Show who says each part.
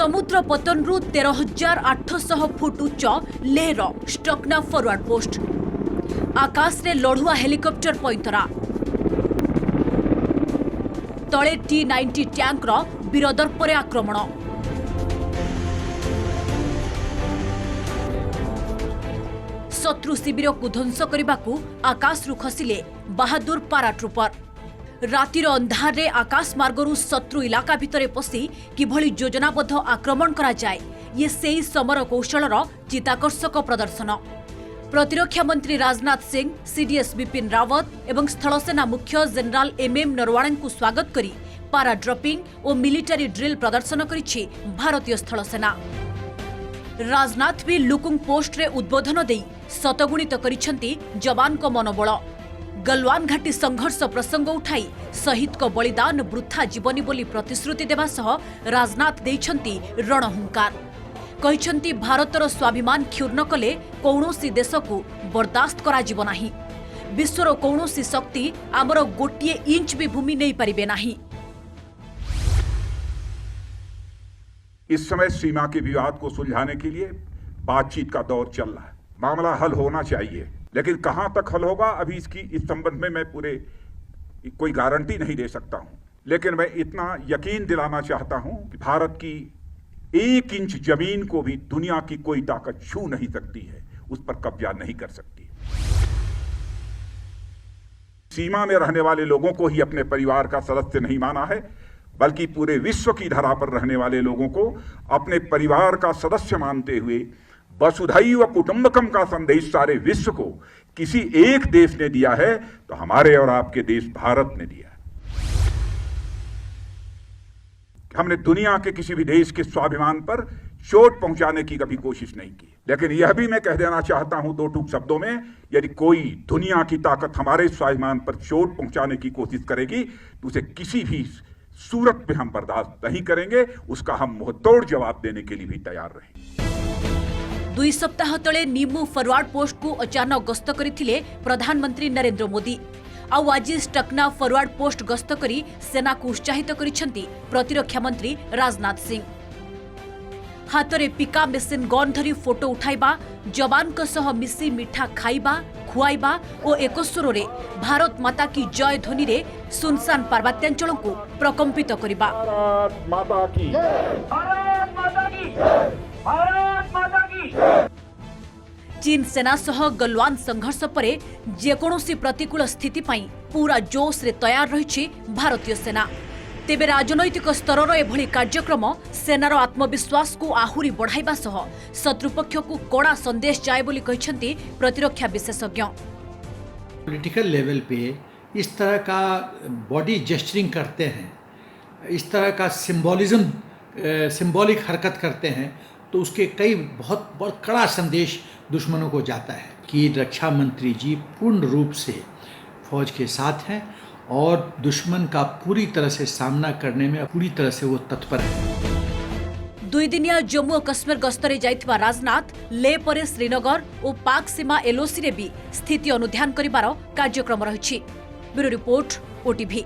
Speaker 1: समुद्र पतनरू 13,800 फुट उच्च Lehar स्टकना forward post. आकाश रे लढ़ुआ हेलिकॉप्टर पैंतरा तले T-90 टैंकर वीरदर्परे आक्रमण। शत्रु शिविर को ध्वंस करने को आकाश रु खसिले बहादुर पाराट्रुपर। रातिर अंधार रे आकाश मार्गरू शत्रु इलाका भितरे पशि किभली योजनाबद्ध आक्रमण करा जाए ये सेही समर कौशलर चिताकर्षक प्रदर्शन। प्रतिरक्षा मंत्री राजनाथ सिंह, सीडीएस बिपिन रावत एवं स्थलसेना मुख्य जनरल MM नरवाणे को स्वागत करी पारा ड्रपिंग और मिलिटारी ड्रिल प्रदर्शन करिछि भारतीय स्थलसेना। राजनाथ भी लुकुंग पोस्ट रे उद्बोधन देई शतगुणित करिछंती जवान को मनोबल। गलवान घाटी संघर्ष प्रसंग उठाई शहीद को बलिदान वृथा जीवनी बोली प्रतिश्रुति देवा सह राजनाथ देइछंती रणहुंकार। कहिछंती भारतर स्वाभिमान क्षुण्ण कले कौनसी देश को बर्दाश्त करा जीव नाही। विश्वर कौनसी शक्ति आमर गोटिए इंच भी भूमि नहीं पारिबे नाही।
Speaker 2: इस समय सीमा के विवाद को सुलझाने के लिए बातचीत का दौर चल रहा है। मामला हल होना चाहिए, लेकिन कहां तक हल होगा अभी इस संबंध में मैं पूरे कोई गारंटी नहीं दे सकता हूं। लेकिन मैं इतना यकीन दिलाना चाहता हूं कि भारत की 1 इंच जमीन को भी दुनिया की कोई ताकत छू नहीं सकती है, उस पर कब्जा नहीं कर सकती। सीमा में रहने वाले लोगों को ही अपने परिवार का सदस्य नहीं माना है, बल्कि पूरे विश्व की धरा पर रहने वाले लोगों को अपने परिवार का सदस्य मानते हुए वसुधैव कुटुंबकम का संदेश सारे विश्व को किसी एक देश ने दिया है तो हमारे और आपके देश भारत ने दिया है। हमने दुनिया के किसी भी देश के स्वाभिमान पर चोट पहुंचाने की कभी कोशिश नहीं की। लेकिन यह भी मैं कह देना चाहता हूं 2 टूक शब्दों में, यदि कोई दुनिया की ताकत हमारे स्वाभिमान पर चोट पहुंचाने की कोशिश करेगी तो उसे किसी भी सूरत में हम बर्दाश्त नहीं करेंगे। उसका हम मुंहतोड़ जवाब देने के लिए भी तैयार रहेंगे।
Speaker 1: 2 सप्ताह तले निमू फरवर्ड पोस्ट को अचानक गस्त करथिले प्रधानमंत्री नरेंद्र मोदी। आउ आज स्टकना फरवर्ड पोस्ट गस्त करी सेना को उत्साहित करिसेंती प्रतिरक्षा मंत्री राजनाथ सिंह। हाथरे पिका मेसिन गन धरी फोटो उठाइबा, जवान को सह मिसी मिठा खाइबा खुआइबा और एकस्वर रे भारत माता की जय ध्वनि रे सुनसान पार्वत्यांचल को प्रकंपित करिबा।
Speaker 2: भारत माता की जय, भारत माता की जय, भारत माता की जय।
Speaker 1: चीन सेना सह गलवान संघर्ष परे जेकोसी प्रतिकूल स्थिति पाई पूरा जोश रे तैयार रही भारतीय सेना। तेबे राजनैतिक स्तर एभली कार्यक्रम सेनार आत्मविश्वास को आहुरी बढ़ाइबा सह शत्रुपक्ष को कड़ा संदेश जाए बोली कहिसेंती प्रतिरक्षा विशेषज्ञ।
Speaker 3: पॉलिटिकल लेवल पे इस तरह का बॉडी जेस्चरिंग करते हैं, इस तरह का सिंबॉलिक हरकत करते हैं तो उसके कई बहुत कड़ा संदेश दुश्मनों को जाता है कि रक्षा मंत्री जी पूर्ण रूप से फौज के साथ हैं और दुश्मन का पूरी तरह से सामना करने में पूरी तरह से वो तत्पर है।
Speaker 1: 2 दिनिया जम्मू और कश्मीर गस्तरे जाइथिबा राजनाथ ले परे श्रीनगर और पाक सीमा LOC रे भी स्थिति अनुध्यान करिबार कार्यक्रम रहिछि। Bureau report OTV।